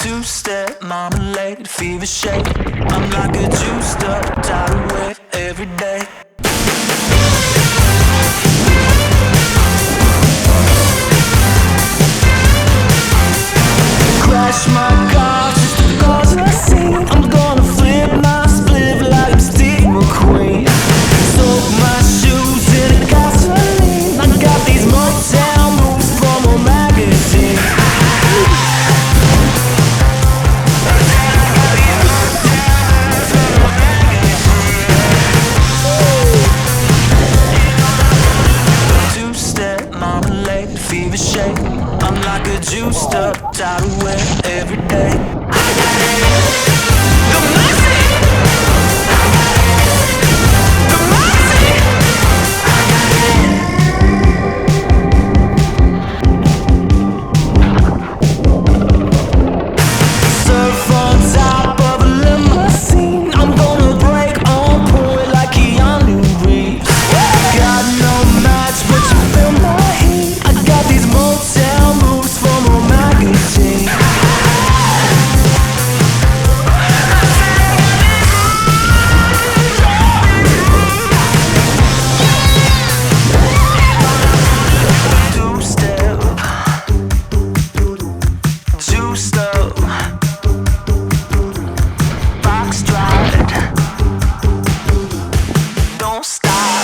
Two-step, marmalade, fever shake. I'm like a juiced up tidal wave every day. Crash my car just to cause a scene. I'm gonna flip my spliff like I'm Steve McQueen. Soak my shoes in gasoline. I got these Motown moves from a magazine. Two-step, marmalade, fever shake. I'm like a juiced up tidal wave every day. The Moxie! The Moxie! Surf on top of a limousine. I'm gonna break on point like Keanu Reeves. Got no match, but you feel my heat. I got these Motown moves from a magazine. Two-step, juiced up, box stride, don't stop.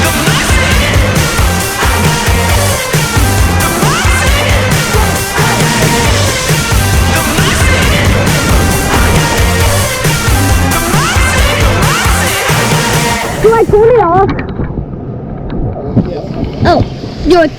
The Moxie! The Moxie! The Moxie! The Moxie! Do I turn it off? Oh, do it.